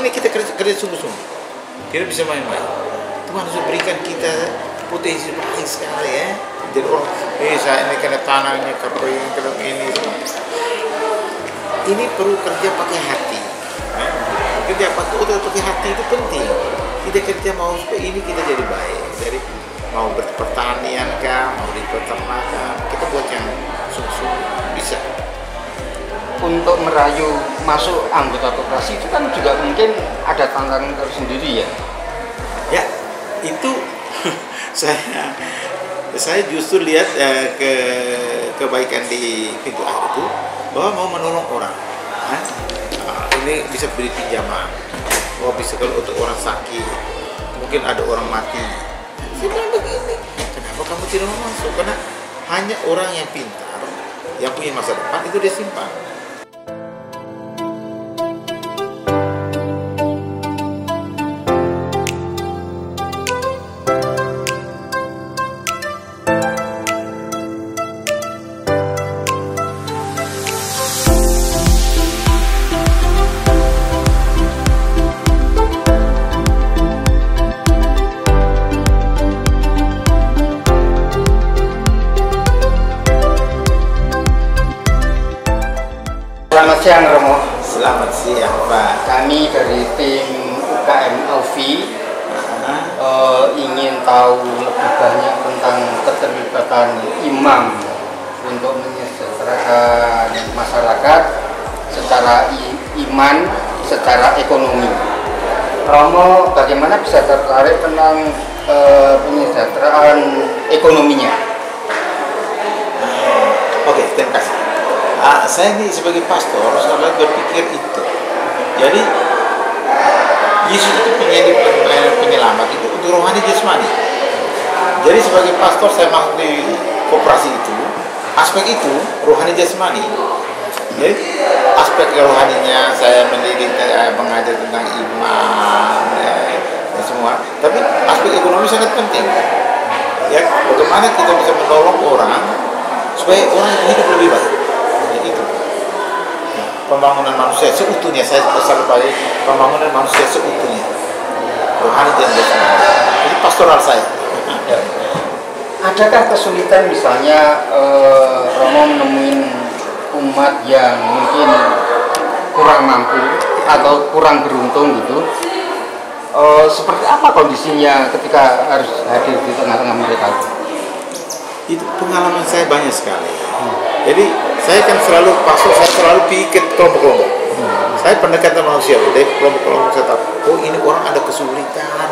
ini kita kerja sungguh-sungguh. Kita bisa main-main. Tuhan sudah berikan kita potensi baik sekali ya. Jadi orang, saya ini kena tanahnya kering, kena ini. Ini perlu kerja pakai hati. Kerja pakai hati itu penting. Kita kerja mau supaya ini kita jadi baik. Jadi mau berpertanian kah, mau di peternakan, kita buat yang sungguh-sungguh bisa. Untuk merayu masuk anggota koperasi itu kan juga mungkin ada tantangan tersendiri ya. Ya, itu saya justru lihat kebaikan di pintu air itu bahwa mau menolong orang. Ini bisa beri pinjaman, bisa kalau untuk orang sakit, mungkin ada orang mati. Saya bilang begini, kenapa kamu tidak mau masuk? Karena hanya orang yang pintar, yang punya masa depan itu dia simpan. Selamat siang Romo. Selamat siang Pak. Kami dari tim UKM Aufi ingin tahu lebih banyak tentang keterlibatan imam untuk menyejahterakan masyarakat secara iman, secara ekonomi. Romo bagaimana bisa tertarik tentang penyejahteraan ekonominya? Oke, terima kasih. Saya ini sebagai pastor selalu berpikir itu. Jadi Yesus itu penyelamat itu untuk rohani jasmani. Jadi sebagai pastor saya masuk di koperasi itu, aspek itu rohani jasmani. Jadi aspek rohaninya saya mendidik, mengajar tentang iman dan semua. Tapi aspek ekonomi sangat penting. Ya, bagaimana kita bisa menolong orang supaya orang hidup lebih baik. Pembangunan manusia seutuhnya, saya selalu pakai pembangunan manusia seutuhnya, rohani dan jasmani. Ini pastoral saya. Adakah kesulitan misalnya Romo menemuin umat yang mungkin kurang mampu atau kurang beruntung gitu? Seperti apa kondisinya ketika harus hadir di tengah-tengah mereka? Itu pengalaman saya banyak sekali. Jadi saya kan selalu pastor, saya selalu pikir kelompok-kelompok. Saya pendekatan manusia, dari kelompok-kelompok saya tahu. Oh ini orang ada kesulitan,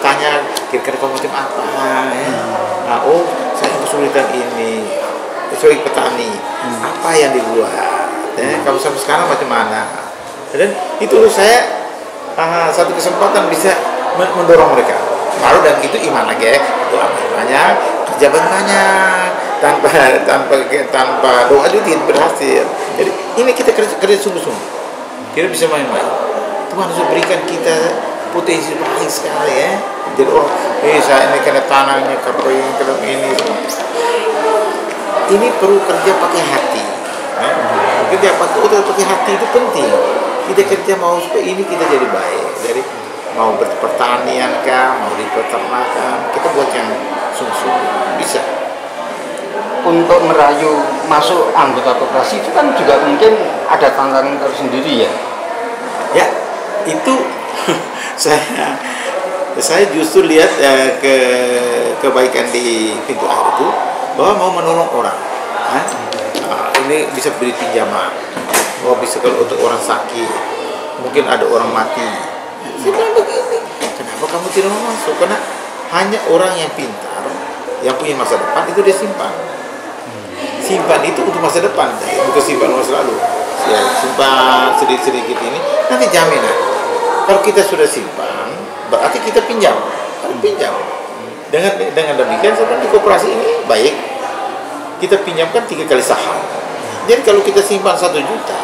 tanya kira-kira kamu macam apa? Nah, oh saya kesulitan ini, sebagai petani, apa yang dibuat? Kamu sampai sekarang macam mana? Dan itu saya satu kesempatan bisa mendorong mereka. Baru dan itu iman lagi, doa banyak, kerja banyak. Tanpa doa itu tidak berhasil. Jadi ini kita kerja sungguh-sungguh. Kita bisa main-main. Tuhan sudah berikan kita potensi baik sekali ya. Jadi orang, saya ini kena tanahnya kering, kena ini. Ini perlu kerja pakai hati. Kerja pakai hati itu penting. Kita kerja mau supaya ini kita jadi baik. Jadi mau berpertanian kah, mau di peternakan, kita buat yang sungguh-sungguh bisa. Untuk merayu masuk anggota koperasi itu kan juga mungkin ada tantangan tersendiri ya. Ya, itu saya justru lihat kebaikan di pintu air itu bahwa mau menolong orang. Ini bisa beri pinjaman, bisa kalau untuk orang sakit, mungkin ada orang mati. Saya bilang begini, kenapa kamu tidak mau masuk? Karena hanya orang yang pintar, yang punya masa depan itu dia simpan. Simpan itu untuk masa depan, bukan simpan masa lalu. Ya, simpan sedikit-sedikit ini, nanti jaminan. Kalau kita sudah simpan, berarti kita pinjam. Pinjam. Dengan demikian, sebenarnya di koperasi ini baik. Kita pinjamkan 3 kali saham. Jadi kalau kita simpan 1 juta,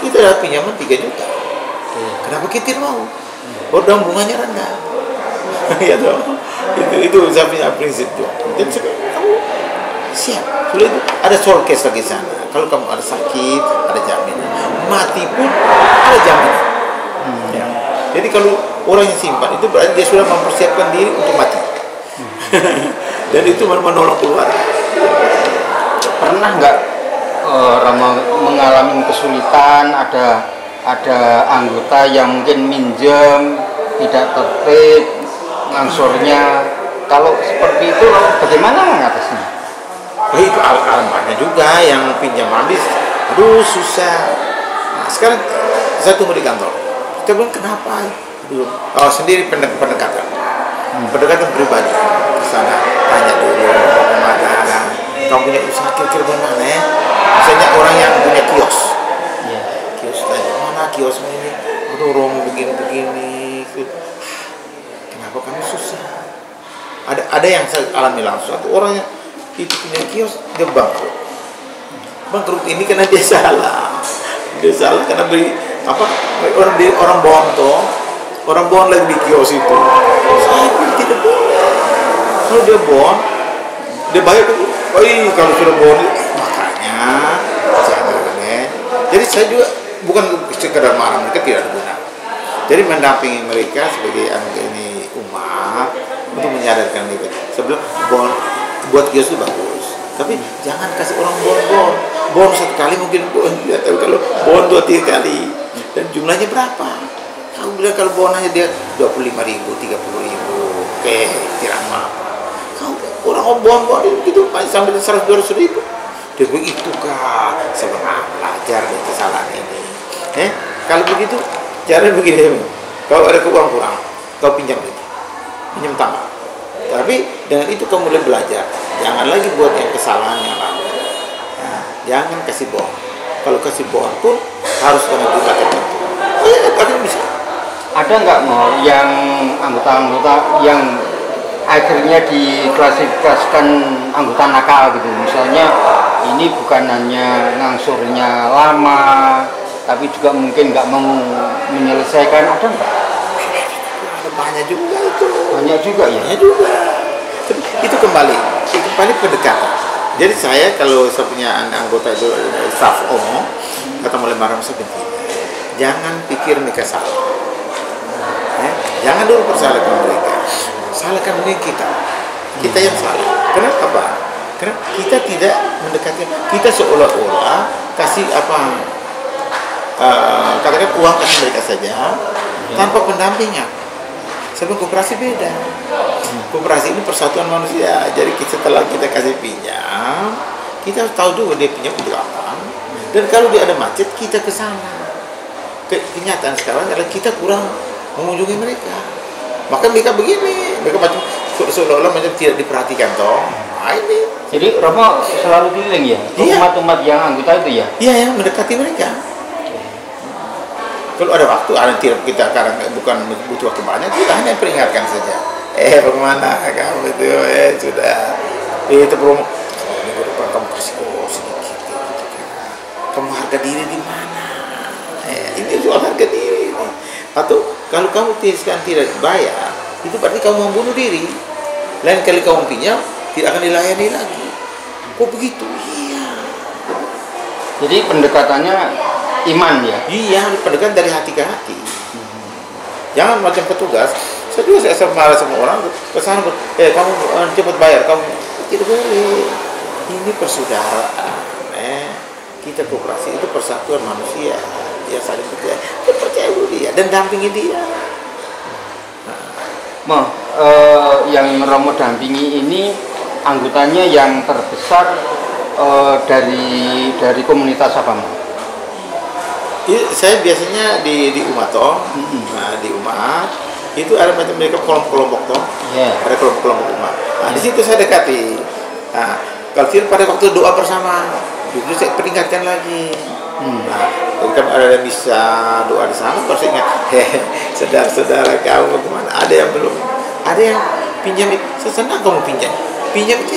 kita dapat pinjaman 3 juta. Kenapa kita tidak mau? Bordong bunganya rendah. Ya dong. Itu saya punya prinsip tuh. Jadi kamu siap. Sudah itu ada soul case lagi sana. Kalau kamu ada sakit, ada jaminan. Mati pun ada jaminan. Ya. Jadi kalau orang yang simpan itu berarti dia sudah mempersiapkan diri untuk mati. Dan itu menolong keluarga. Pernah nggak Rama mengalami kesulitan, ada anggota yang mungkin minjem tidak tertib ngangsurnya? Kalau seperti itu bagaimana mengatasinya? Oh, itu alamatnya juga yang pinjam habis, aduh susah. Nah, sekarang saya tunggu di kantor. Kita bilang kenapa? Oh, sendiri pendekatan pribadi ke sana, tanya dulu mana kamu punya usaha kira-kira mana ya? Misalnya orang yang punya kios, kios tanya mana kios ini, aduh Romo begini, kenapa kamu susah? Ada yang saya alami langsung, atau orang yang itu punya kios dia bangkrut ini karena dia salah karena beli orang bohong lagi di kios itu. Saya tidak boleh. Kalau dia bohong, dia bayar dulu. Kalau sudah bohong, makanya jangan. Jadi saya juga bukan sekedar marah, mereka tidak ada guna. Jadi mendampingi mereka sebagai ini umat untuk menyadarkan mereka. Sebelum bohong buat kios itu bagus, tapi jangan kasih orang bohong satu kali mungkin bohong, tapi kalau bohong 2-3 kali dan jumlahnya berapa? Aku bilang kalau bohong hanya dia 25.000, 30.000, oke, tidak apa. Kau orang bohong gitu sampai 100-200.000. Dia begitu kah? Sebenarnya belajar dari kesalahan ini. Kalau begitu caranya begini, kalau ada keuangan kurang, kau pinjam tambah. Tapi dengan itu kamu mulai belajar. Jangan lagi buat yang kesalahan yang lalu. Jangan kasih bohong. Kalau kasih bohong pun harus dengan jumlah tertentu. Bisa. Ada nggak yang anggota-anggota yang akhirnya diklasifikasikan anggota nakal gitu? Misalnya ini bukan hanya ngangsurnya lama, tapi juga mungkin nggak mau menyelesaikan. Ada nggak? Banyak juga itu. Banyak juga ya. Banyak juga. Itu kembali pendekatan. Jadi saya kalau saya punya anggota itu staff omong, kata mulai marah sebentar. Jangan pikir mereka salah. Jangan dulu persalahkan mereka. Salahkan mungkin kita yang salah. Kenapa? Karena kita tidak mendekati. Kita seolah-olah kasih katakan uang kasih mereka saja tanpa pendampingan. Sebab koperasi beda. Koperasi ini persatuan manusia. Jadi setelah kita kasih pinjam, kita harus tahu dulu dia pinjam untuk apa. Dan kalau dia ada macet, kita ke sana. Kenyataan sekarang adalah kita kurang mengunjungi mereka. Maka mereka begini, mereka macam seolah-olah macam tidak diperhatikan toh. Nah, ini. Jadi Romo selalu keliling ya, umat-umat yang anggota itu ya? Iya, yang mendekati mereka. Kalau ada waktu, kita sekarang bukan butuh waktu banyak, kita hanya peringatkan saja. Bagaimana kamu itu? Sudah. Itu promo. Minggu depan kamu kasih sedikit. Kamu harga diri di mana? Ini soal harga diri. Atau kalau kamu tidak bayar, itu berarti kamu membunuh diri. Lain kali kamu pinjam, tidak akan dilayani lagi. Kok begitu? Iya. Jadi pendekatannya iman ya? Iya, pendekatan dari hati ke hati. Jangan macam petugas. Saya juga marah sama orang ke sana, kamu cepat bayar, kamu tidak boleh. Ini persaudaraan. Kita koperasi itu persatuan manusia. Ya saling percaya dulu dia dan dampingi dia. Yang Romo dampingi ini anggotanya yang terbesar dari komunitas apa? Saya biasanya di umat toh, di umat itu ada macam mereka kelompok-kelompok toh, ada kelompok-kelompok umat. Nah, di situ saya dekati. Nah, kalau tidak pada waktu doa bersama, itu saya peringatkan lagi. Nah, kan ada bisa doa di sana, pasti ingat, saudara-saudara kamu kemana? Ada yang belum, ada yang pinjam, senang kamu pinjam itu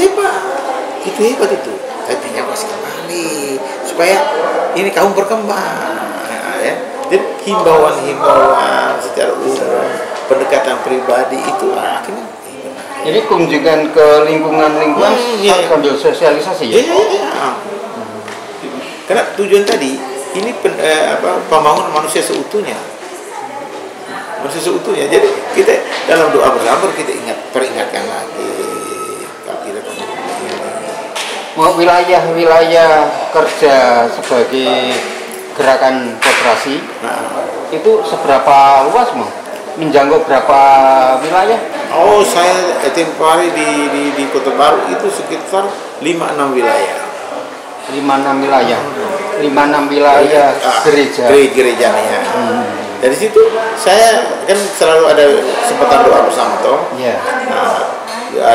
hebat itu. Tapi pinjam masih kembali supaya ini kamu berkembang. Jadi himbauan secara umum, pendekatan pribadi itu akhirnya. Jadi kunjungan ke lingkungan sambil sosialisasi ya? Iya. Karena tujuan tadi ini pembangunan manusia seutuhnya. masih seutuhnya. Jadi kita dalam doa bersama kita peringatkan lagi kalau kita mau wilayah-wilayah kerja sebagai gerakan koperasi itu seberapa luas mau menjangkau berapa wilayah? Oh, saya tempoh hari di Kota Baru itu sekitar 5-6 wilayah. 5-6 wilayah. 5-6 wilayah gereja. Gerejanya. Dari situ saya kan selalu ada kesempatan doa bersama toh. Iya. Nah,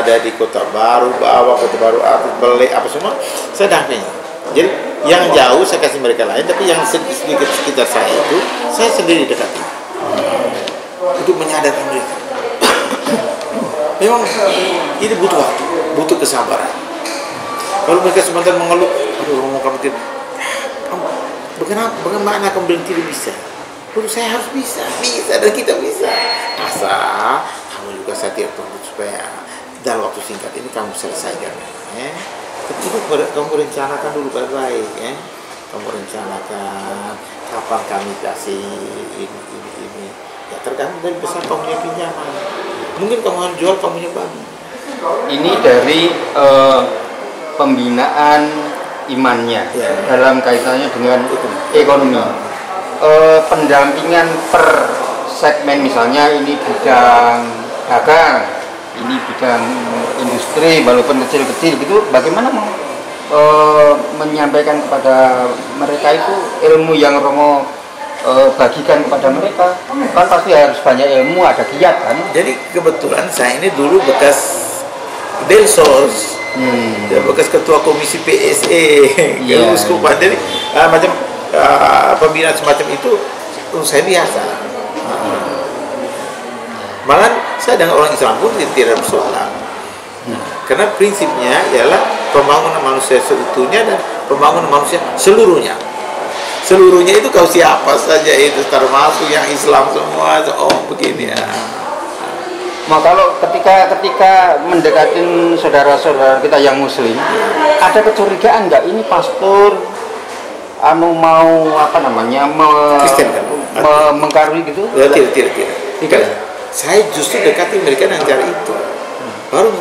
ada di Kota Baru, Bawah, Kota Baru Atas, Belek, apa semua saya dampingi. Jadi yang jauh saya kasih mereka lain, tapi yang sedikit sekitar saya itu saya sendiri dekati. Untuk menyadarkan mereka. Memang ini butuh waktu, butuh kesabaran. Kalau mereka sebentar mengeluh, aduh ngomong kamu tidak, bagaimana kamu bilang tidak bisa? Lalu saya harus bisa dan kita bisa. Asal kamu juga saya tidak tunggu supaya dalam waktu singkat ini kamu selesaikan. Tapi itu kamu rencanakan dulu baik-baik. Kamu rencanakan kapan kami kasih ini. Ya tergantung dari besar kamu punya pinjaman. Mungkin kamu harus jual kamu punya babi. Ini dari pembinaan imannya dalam kaitannya dengan ekonomi. Pendampingan per segmen, misalnya ini bidang dagang, ini bidang industri walaupun kecil-kecil gitu, bagaimana mau menyampaikan kepada mereka itu ilmu yang Romo bagikan kepada mereka? Kan pasti harus banyak ilmu, ada kiat kan. Jadi kebetulan saya ini dulu bekas Delsos, bekas ketua komisi PSE, Uskupan. Jadi macam pembinaan semacam itu untuk saya biasa. Malah saya dengan orang Islam pun tidak bersoalan. Karena prinsipnya ialah pembangunan manusia seutuhnya dan pembangunan manusia seluruhnya. Seluruhnya itu kau siapa saja itu, termasuk yang Islam semua. Oh begini ya. Nah, kalau ketika mendekatin saudara-saudara kita yang Muslim, ada kecurigaan nggak ini pastor mau apa namanya Kristen kan? mengkarui gitu? Tidak. Saya justru dekati mereka dengan cara itu. Baru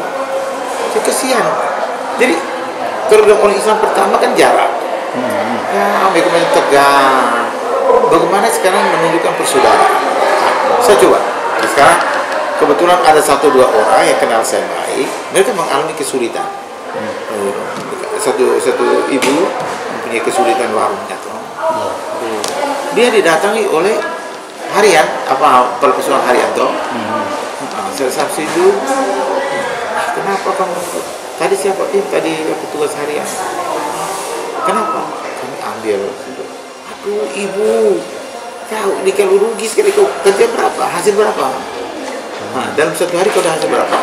saya kesian. Jadi kalau orang Islam pertama kan jarak. Ya, mereka main tegang. Bagaimana sekarang menunjukkan persaudaraan? Saya coba. Sekarang kebetulan ada 1-2 orang yang kenal saya baik, mereka mengalami kesulitan. Satu ibu mempunyai kesulitan warungnya tuh. Dia didatangi oleh harian, persoalan harian tuh. Selesai itu, kenapa kamu? Tadi siapa? Tadi petugas harian. Kenapa? Kami ambil. Aduh ibu, tahu ini kalau rugi sekali kau kerja berapa? Hasil berapa? Nah, dalam satu hari kau dah hasil berapa?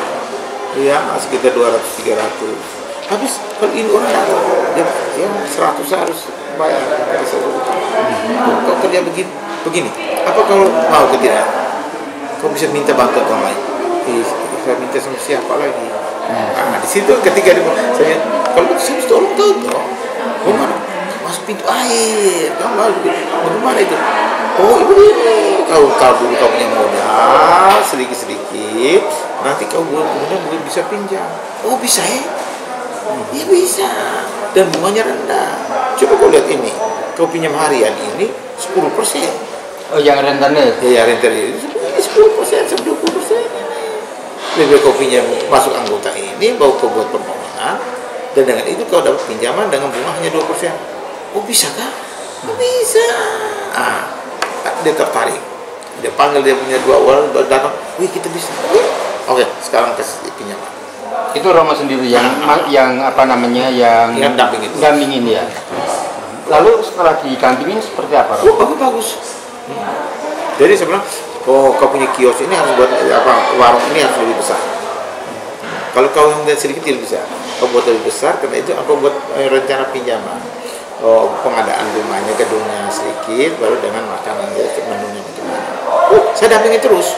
Ya, sekitar 200-300. Habis kalau ini orang datang, ya 100 harus bayar. Kau kerja begini. Apa kalau mau ke tidak? Kau bisa minta bantuan orang lain. Saya minta sama siapa lagi? Nah, di situ ketika saya kalau saya harus tolong tahu toh. Bagaimana? Masuk pintu air. Bagaimana itu? Oh ibu ini, kau dulu kau punya modal sedikit, nanti kau kemudian bisa pinjam. Oh bisa ya? Ya bisa. Dan bunganya rendah. Coba kau lihat ini, kau pinjam harian ini 10%. Oh yang rentenir? Ya rentenir itu 10%, 20%. Lebih kau pinjam masuk anggota ini, baru kau buat permohonan, dan dengan itu kau dapat pinjaman dengan bunga hanya 2%. Oh bisa kah? Oh, bisa. Dia tertarik. Dia panggil dia punya 2 orang datang. Wih kita bisa. Oke, sekarang kasih pinjaman. Itu Romo sendiri yang apa namanya yang dampingin ya. Lalu setelah didampingin seperti apa? Oh bagus. Jadi sebenarnya kau punya kios ini harus buat warung ini harus lebih besar. Kalau kau yang sedikit tidak bisa. Kau buat lebih besar, karena itu aku buat rencana pinjaman. Pengadaan rumahnya, gedungnya sedikit, baru dengan makanan menunya bagaimana. Saya dampingi terus.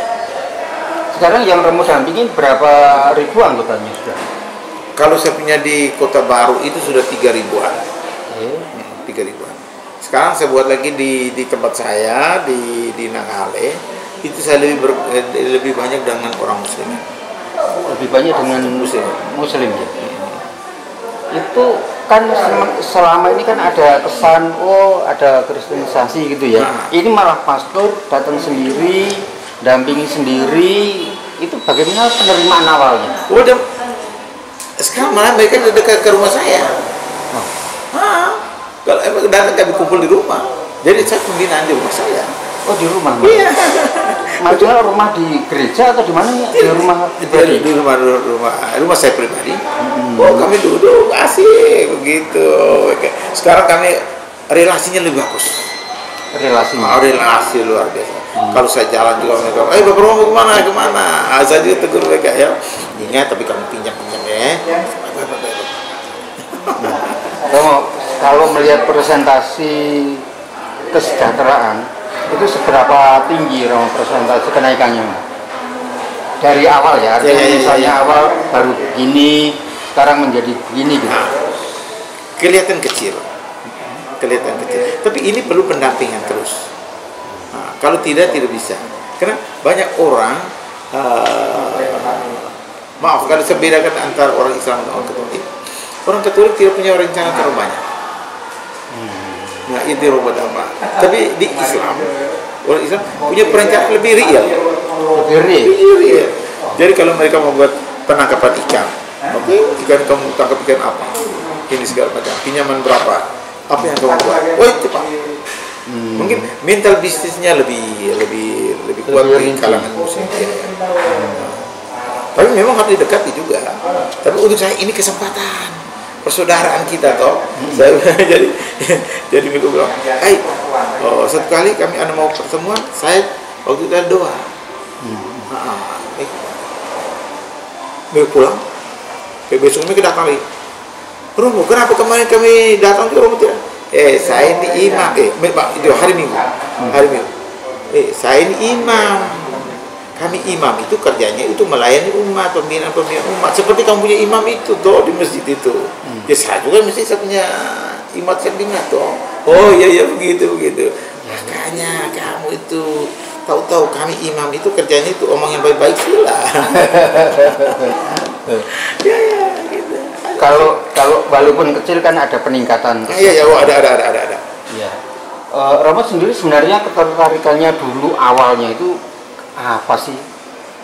Sekarang yang Romo dampingin berapa ribu anggotanya sudah? Kalau saya punya di Kota Baru itu sudah 3.000-an. 3.000-an. Sekarang saya buat lagi di tempat saya di Nanggahale itu saya lebih banyak dengan orang Muslim. Lebih banyak dengan Muslim ya. Itu kan selama ini kan ada kesan ada kristenisasi gitu ya. Ini malah pastor datang sendiri, dampingi sendiri. Itu bagaimana penerimaan awalnya? Udah sekarang malah mereka dekat ke rumah saya. Kalau emang datang kami kumpul di rumah, jadi saya pembinaan di rumah saya. Oh, di rumah? Iya. Maksudnya rumah di gereja atau di mana ya? Di rumah pribadi? Di rumah saya pribadi. Oh, kami duduk asik begitu. Sekarang kami relasinya lebih bagus. Relasi luar biasa. Kalau saya jalan juga mereka, Bapak mau kemana? Saya juga tegur mereka ya. Ingat, tapi kamu pinjam ya. Kalau melihat presentasi kesejahteraan, itu seberapa tinggi presentasi kenaikannya? Dari awal ya, artinya misalnya awal baru begini, sekarang menjadi begini gitu. Kelihatan kecil. Tapi ini perlu pendampingan terus. Kalau tidak bisa. Karena banyak orang, maaf kalau saya bedakan antara orang Islam dan orang Katolik. Orang Katolik tidak punya rencana terlalu banyak. Nah, itu rumah damai. Tapi di Islam, orang Islam punya perencanaan lebih real. Jadi kalau mereka membuat penangkapan ikan, ikan kamu tangkap ikan apa? Ini segala macam. Pinjaman berapa? Apa yang kamu buat? Itu Pak. Mungkin mental bisnisnya lebih kuat di kalangan muslim. Tapi memang harus didekati juga. Tapi untuk saya ini kesempatan. Persaudaraan kita toh. Saya jadi mereka bilang, satu kali kami ada mau pertemuan, saya waktu itu ada doa. Mereka pulang, besok mereka datang lagi. Romo, kenapa kemarin kami datang ke Romo tidak? Saya ini imam. Itu hari Minggu. Saya ini imam. Kami imam itu kerjanya itu melayani umat, pembinaan umat. Seperti kamu punya imam itu toh di masjid itu. Ya saya juga mesti saya punya imam sendiri toh. Oh iya begitu. Makanya kamu itu tahu kami imam itu kerjanya itu omong yang baik-baik lah. Ya gitu. Kalau walaupun kecil kan ada peningkatan. Iya ada. Iya. Romo sendiri sebenarnya ketertarikannya dulu awalnya itu apa sih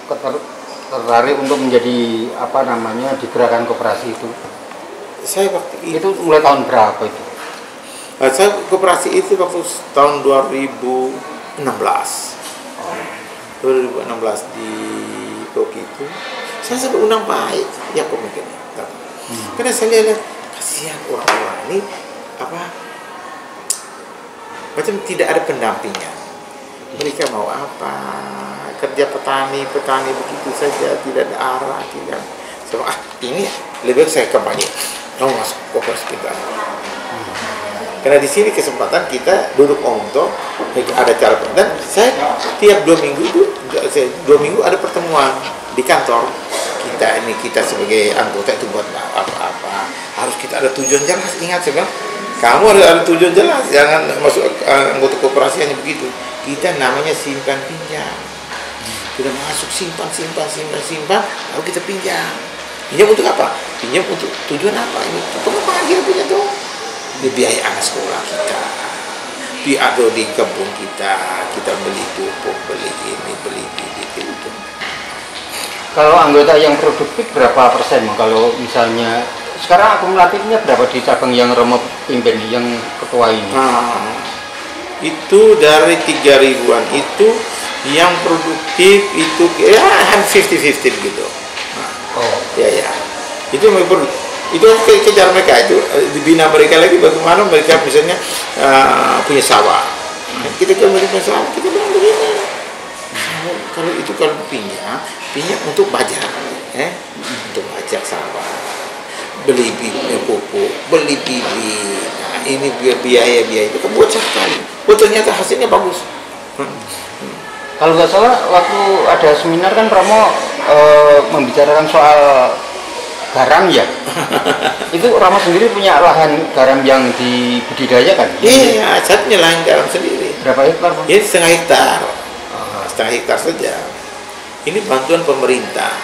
tertarik untuk menjadi di gerakan koperasi itu? Saya waktu itu mulai tahun berapa itu? Saya koperasi itu waktu tahun 2016 di Toki itu saya sampai undang baik ya kok mungkin karena saya lihat kasihan orang-orang ini macam tidak ada pendampingan. Mereka mau apa? Kerja petani begitu saja, tidak ada arah, tidak. Ini lebih baik saya kampanye. Kamu masuk koperasi kita. Karena di sini kesempatan kita duduk toh, ada cara. Dan saya tiap 2 minggu ada pertemuan di kantor. Kita sebagai anggota itu buat apa? Harus kita ada tujuan jelas. Ingat saya bilang, kamu harus ada tujuan jelas. Jangan masuk anggota koperasi hanya begitu. Kita namanya simpan pinjam. Kita masuk simpan, lalu kita pinjam. Pinjam untuk apa? Pinjam untuk tujuan apa? Ini pengembangan kita punya tuh. Di biaya anak sekolah kita, atau di kampung kita beli pupuk, beli ini, beli bibit itu. Kalau anggota yang produktif berapa persen? Kalau misalnya sekarang akumulatifnya berapa di cabang yang Romo pimpin, yang ketua ini? Itu dari 3.000-an itu yang produktif itu hampir 50-50 gitu. Ya. Itu memang itu kejar mereka itu dibina mereka lagi bagaimana mereka misalnya punya sawah. Kita kalau punya sawah kita bilang begini. Kalau pinjam untuk bajak, untuk bajak sawah, beli pupuk, beli bibit. Nah ini biaya itu kan buat sekali. Ternyata hasilnya bagus. Kalau nggak salah waktu ada seminar kan Romo membicarakan soal garam ya. Itu Romo sendiri punya lahan garam yang dibudidayakan? Iya, saya punya lahan garam sendiri. Berapa hektar? Ini 1,5 hektar. setengah hektar saja. Ini bantuan pemerintah.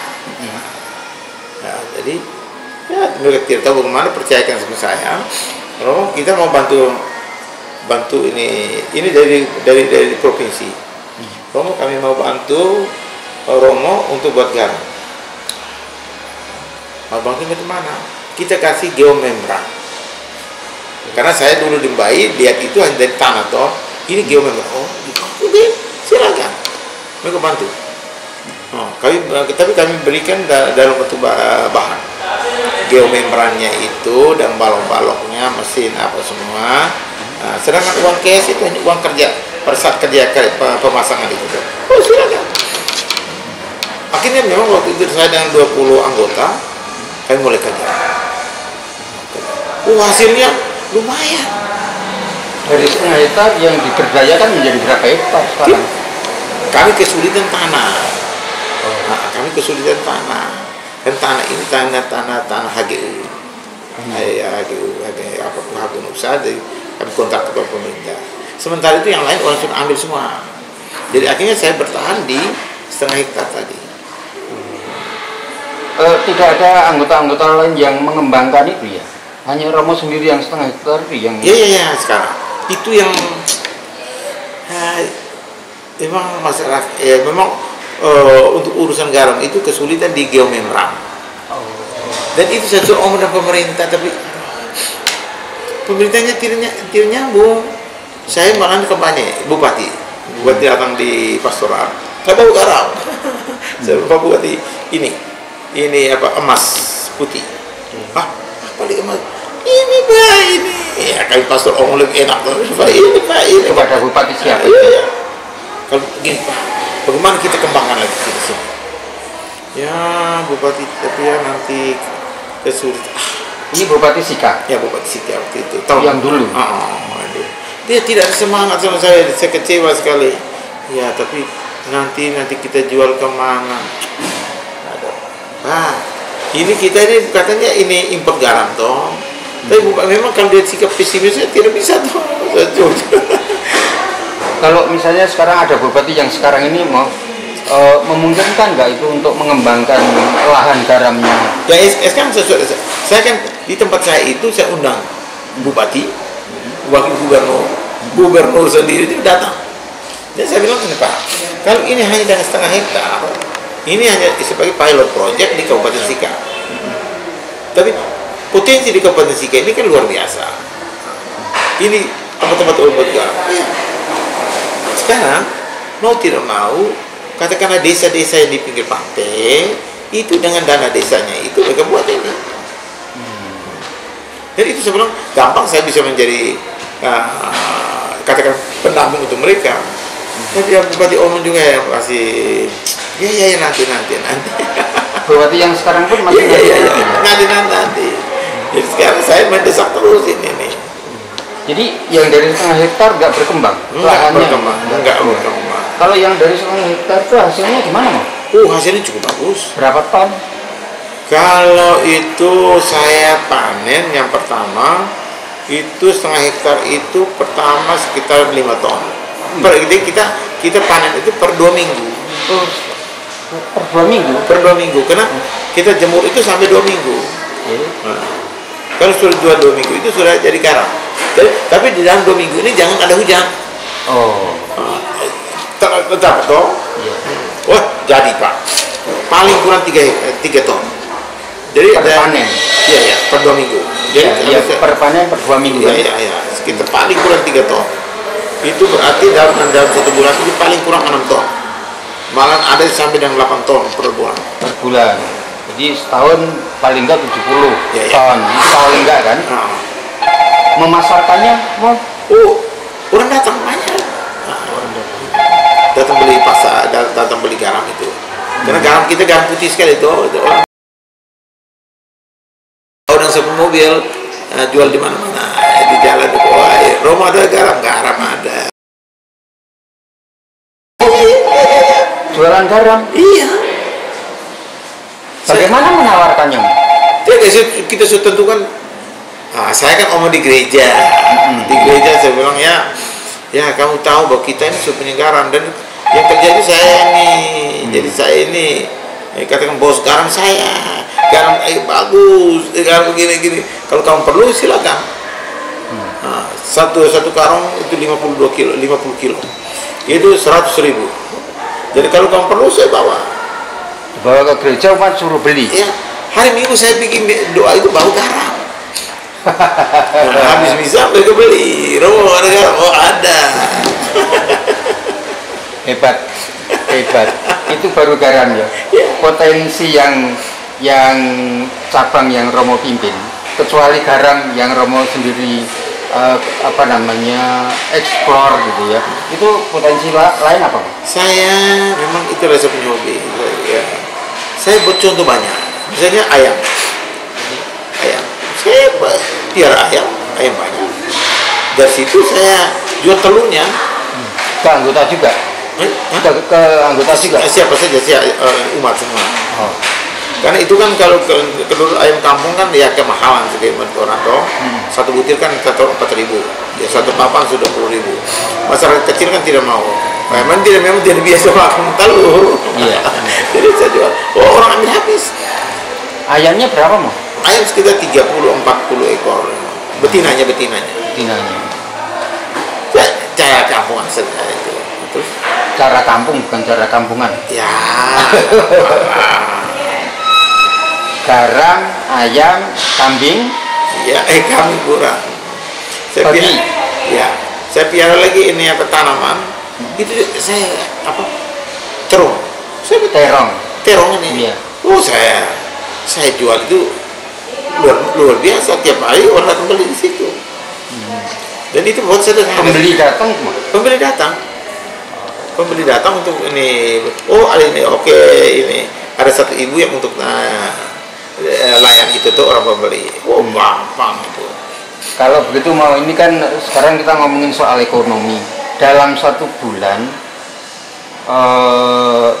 Nah, jadi ya mereka tidak tahu bagaimana, percayakan sama saya. Romo, kita mau bantu ini dari provinsi. Romo, kami mau bantu Romo untuk buat garam. Mau bantu ke mana? Kita kasih geomembran. Karena saya dulu di Mbai lihat itu hanya dari tanah toh. Ini geomembran. Oh, oke, silakan. Mereka bantu. Oh, tapi kami berikan dalam bentuk bahan. Geomembrannya itu dan balok-baloknya, mesin apa semua. Nah, sedangkan uang cash itu hanya uang kerja pada saat kerja pemasangan itu. Oh, silakan. Akhirnya memang waktu itu saya dengan 20 anggota kami mulai kerja. Hasilnya lumayan. Dari setengah hektar yang dikerjakan menjadi berapa hektar sekarang? Kami kesulitan tanah. Kami kesulitan tanah. Dan tanah ini tanah HGU. HGU usaha, jadi kami kontak ke pemerintah. Sementara itu yang lain orang sudah ambil semua. Jadi akhirnya saya bertahan di setengah hektar tadi. Tidak ada anggota-anggota lain yang mengembangkan itu ya? Hanya Romo sendiri yang setengah hektar yang... Iya sekarang. Itu yang memang masalah ya, memang untuk urusan garam itu kesulitan di geomembran. Dan itu satu omongan pemerintah, tapi pemerintahnya tidak nyambung. Saya malah kampanye Bupati datang di pastoral. Saya bawa garam. Saya bawa Bupati ini emas putih. Apa di emas? Ini Pak, ini. Ya, kami pastor omong lebih enak. Pak, ini Pak, ini. Kepada Bupati siapa? Iya. Kalau begini Pak, bagaimana kita kembangkan lagi di sini? Ya, Bupati, tapi ya nanti kesulitan. Ini Bupati Sika? Ya, Bupati Sika waktu itu. Yang dulu? Dia tidak semangat sama saya kecewa sekali. Ya, tapi nanti kita jual kemana? Ini kita ini katanya ini impor garam toh. Tapi memang kalau dia sikap pesimisnya tidak bisa toh. Kalau misalnya sekarang ada bupati yang sekarang ini mau memungkinkan nggak itu untuk mengembangkan lahan garamnya? Ya, sekarang saya kan di tempat saya itu saya undang bupati, wakil gubernur sendiri itu datang. Dan saya bilang ini Pak, kalau ini hanya dengan setengah hektar, ini hanya sebagai pilot project di Kabupaten Sika. Tapi potensi di Kabupaten Sika ini kan luar biasa. Ini tempat-tempat buat garam. Sekarang mau tidak mau, katakanlah desa-desa yang di pinggir pantai itu dengan dana desanya itu mereka buat ini. Jadi itu sebelum gampang saya bisa menjadi katakan pendamping untuk mereka. Tapi ya Bupati Omong juga yang masih ya nanti. Bupati yang sekarang pun masih nanti. Jadi sekarang saya mendesak terus ini nih. Jadi yang dari setengah hektar nggak berkembang? Enggak berkembang. Kalau yang dari setengah hektar itu hasilnya gimana Mas? Hasilnya cukup bagus. Berapa ton? Kalau itu saya panen yang pertama itu setengah hektar itu pertama sekitar 5 ton. Kita panen itu per 2 minggu. Per 2 minggu? Per 2 minggu, karena kita jemur itu sampai 2 minggu. Nah, kalau sudah 2 minggu itu sudah jadi garam. Tapi di dalam 2 minggu ini jangan ada hujan. Tetap toh. Wah, jadi Pak. Paling kurang 3 ton. Jadi per panen. Iya, per 2 minggu. Jadi per panen per 2 minggu. Iya. Sekitar paling kurang 3 ton. Itu berarti dalam 1 bulan itu paling kurang 6 ton. Malah ada sampai dengan 8 ton per bulan. Per bulan. Jadi setahun paling enggak 70 ton. Itu paling enggak kan? Memasarkannya orang datang banyak. Datang beli pasar, datang beli garam itu. Karena garam kita garam putih sekali itu orang satu mobil jual di mana-mana di jalan itu. Romo ada garam ada. Jualan garam? Iya. Bagaimana menawarkannya? Kita sudah tentukan. Saya kan omong di gereja. Di gereja saya bilang ya Ya kamu tahu bahwa kita ini sudah punya garam, dan yang terjadi saya ini, jadi saya ini katakan bos garam saya, garam bagus, garam begini-gini. Kalau kamu perlu silakan. Nah, satu karung itu 52 kilo, 50 kilo. Itu 100.000. Jadi kalau kamu perlu saya bawa. Bawa ke gereja, umat suruh beli. Ya, hari Minggu saya bikin doa itu bawa garam. Nah, habis bisa mereka beli. Romo ada garam? Oh ada. Hebat. Itu baru garam ya. Potensi yang cabang yang Romo pimpin, kecuali garam yang Romo sendiri explore gitu ya. Itu potensi lain apa? Saya memang itu rasa punya hobi. Ya. Saya buat contoh banyak. Misalnya ayam. Saya piara ayam banyak. Dari situ saya jual telurnya. Ke anggota juga. Ke anggota juga. Siapa saja umat semua. Oh. Karena itu kan kalau telur ayam kampung kan ya kemahalan sekitar orang dong. Satu butir kan 4.000. Ya satu papan sudah 10.000. Masyarakat kecil kan tidak mau. Memang tidak biasa makan telur. Iya. Jadi saya jual. Oh, orang ambil habis. Ayamnya berapa mau? Ayam sekitar 30-40 ekor. Betinanya. Cara kampungan saja itu. Terus cara kampung bukan cara kampungan. Ya. Garam, ayam, kambing. Ya, kambing kurang. Saya piara lagi ini tanaman. Itu saya terong. Terong ini. Iya. Oh saya jual itu luar biasa, tiap hari orang datang beli di situ. Dan itu buat saya dengan pembeli datang untuk ini. Oh ada ini, oke, ini ada satu ibu yang untuk layan itu tuh orang pembeli. Oh gampang itu. Kalau begitu mau ini kan sekarang kita ngomongin soal ekonomi. Dalam 1 bulan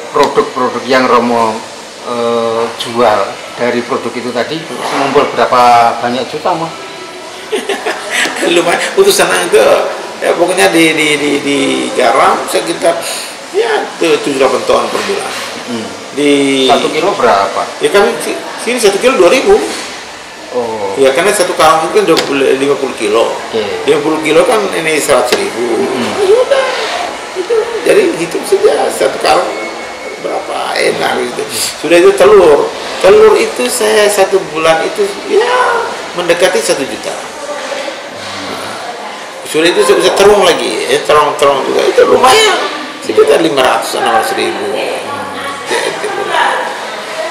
produk-produk yang Romo jual dari produk itu tadi mengumpul berapa banyak juta mah? Lumayan untuk senang ke ya, pokoknya di garam sekitar ya 7-8 ton per bulan. Di 1 kilo berapa? Ya kami sini 1 kilo 2.000. Oh. Ya karena satu karung itu kan 50 kilo. Okay. 50 kilo kan ini 100.000. Nah, sudah. Itu. Jadi hitung saja satu karung berapa enak gitu. Sudah itu telur. Telur itu saya 1 bulan itu ya mendekati 1 juta. Sudah itu saya bisa terung lagi, terung juga itu lumayan. Sekitar 500-600.000.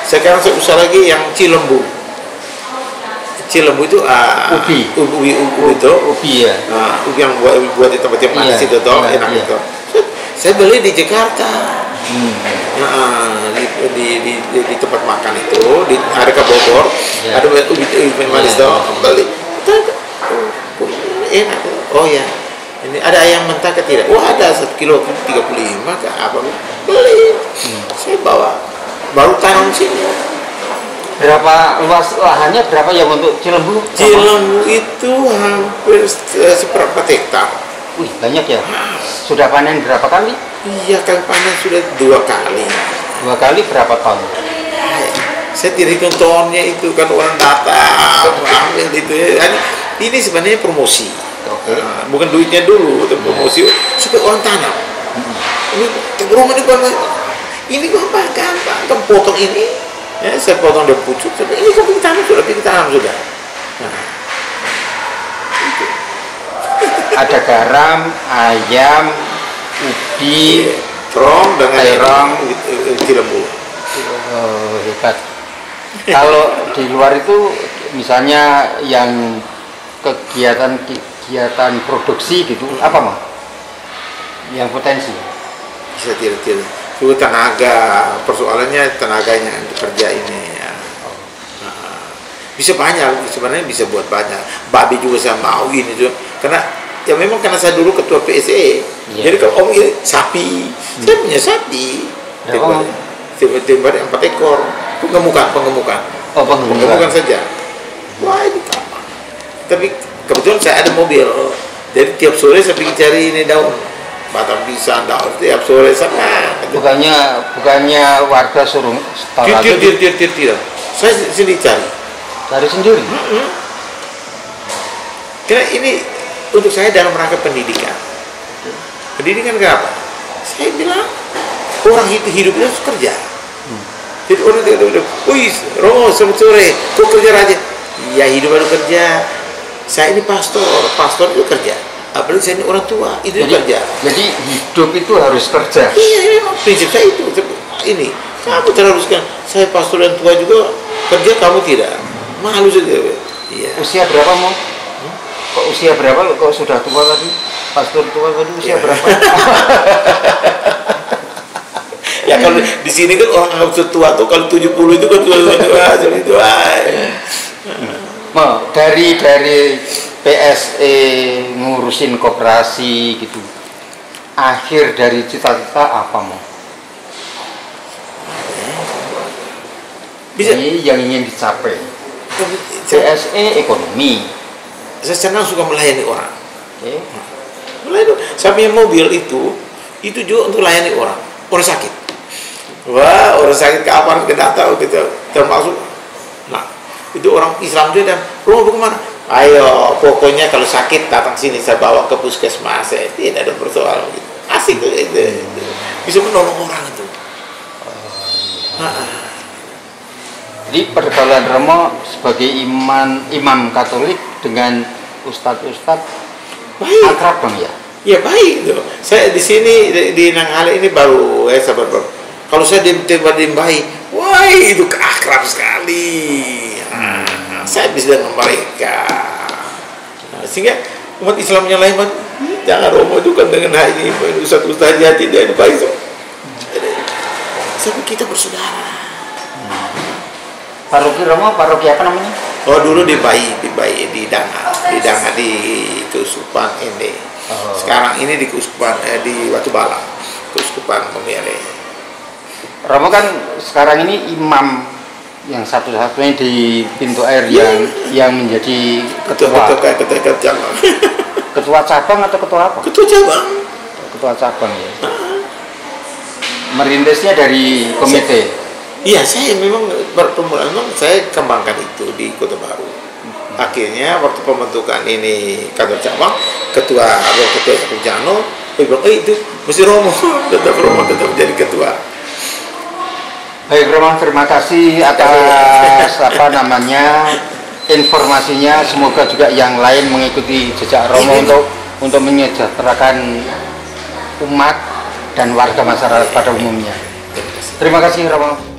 Sekarang saya usaha lagi yang Cilembu. Cilembu itu ubi itu. Ubi ya. Ubi yang buat di tempat yang manis itu toh, enak itu. Saya beli di Jakarta. Di tempat makan itu di Harga Bogor ada ubi manis toh, beli. Enak. Oh ya, ini ada ayam mentah ke tidak? Oh ada 1 kilo 35 ke apa? Beli. Saya bawa. Baru tanam sini. Berapa luas lahannya, berapa yang untuk Cilembu? Cilembu itu hampir 1/4 hektar. Wih banyak ya. Sudah panen berapa kali? Iya kan panen sudah 2 kali. 2 kali berapa ton? Saya tidak hitung tonnya itu kan orang datang ambil itu. Ini sebenarnya promosi. Okay. Bukan duitnya dulu, itu promosi supaya orang tanam. Ini rumah ini gampang, kamu potong ini, ya, saya potong dan pucuk, ini kamu tanam sudah. Itu. Ada garam, ayam, ubi, terong dengan Cilembu. Hebat. Kalau di luar itu misalnya yang kegiatan produksi gitu apa mah yang potensi? Bisa tidak. Itu tenaga, persoalannya tenaganya untuk kerja ini ya. Bisa banyak, sebenarnya bisa buat banyak. Babi juga saya mau ini juga. Karena ya memang karena saya dulu ketua PSE. Jadi kalau ini sapi, saya punya sapi. Tiba-tiba 4 ekor. Pengemukan. Oh, pengemukan saja. Wah ini gampang. Tapi kebetulan saya ada mobil Jadi tiap sore saya pergi cari ini daun batang pisang, daun tiap sore sana. Bukannya warga suruh Tidak. Saya sendiri cari sendiri. Karena ini untuk saya dalam rangka pendidikan. Pendidikan kenapa? Saya bilang orang itu hidupnya harus kerja. Jadi orang itu, wih, Romo selamat sore, kau kerja aja. Ya hidup harus kerja. Saya ini pastor itu kerja. Apalagi saya ini orang tua, itu kerja. Jadi hidup itu harus kerja. Iya, memang prinsip saya itu. Ini, kamu terharuskan. Saya pastor dan tua juga kerja, kamu tidak. Malu saja. Iya. Usia berapa mau? Kok usia berapa? Kok sudah tua tadi? Pastor tua tadi usia berapa? Ya kalau di sini kan orang anggap tua tuh kalau 70 itu kan tua seperti itu. Dari PSE ngurusin koperasi gitu. Akhir dari cita-cita apa mau? Bisa. Ini yang ingin dicapai. PSE ekonomi. Saya senang suka melayani orang. Okay. Melayani. Saya punya mobil itu juga untuk melayani orang sakit. Wah, orang sakit kapan kita tahu kita termasuk. Nah, itu orang Islam juga dan Romo kemana? Ayo, pokoknya kalau sakit datang sini saya bawa ke puskesmas. Tidak ada persoalan. Gitu. Asik tuh itu. Bisa menolong orang itu. Jadi pergaulan Romo sebagai imam Katolik dengan ustadz baik. Akrab bang ya? Ya baik itu. Saya di sini di Nanghale ini baru sabar. Kalau saya dimbahi, wah itu akrab sekali. Saya bisa dengan mereka. Sehingga umat Islam yang lain, jangan Romo itu kan dengan ini ustaz-ustaz jati dia itu baik. Sampai kita bersaudara. Paroki Romo, paroki apa namanya? Oh dulu di Danga di Keuskupan ini. Sekarang ini di Keuskupan di Watu Bala, Keuskupan Memiere. Romo kan sekarang ini imam yang satu-satunya di pintu air yang menjadi ketua cabang. Ketua cabang atau ketua apa? Ketua cabang. Ketua cabang ya. Merintisnya dari komite. Iya, saya memang permulaan saya kembangkan itu di Kota Baru. Akhirnya waktu pembentukan ini kantor cabang, ketua Jano, bilang, itu mesti Romo, tetap jadi ketua. Baik Romo, terima kasih atas informasinya. Semoga juga yang lain mengikuti jejak Romo untuk menyejahterakan umat dan warga masyarakat pada umumnya. Terima kasih Romo.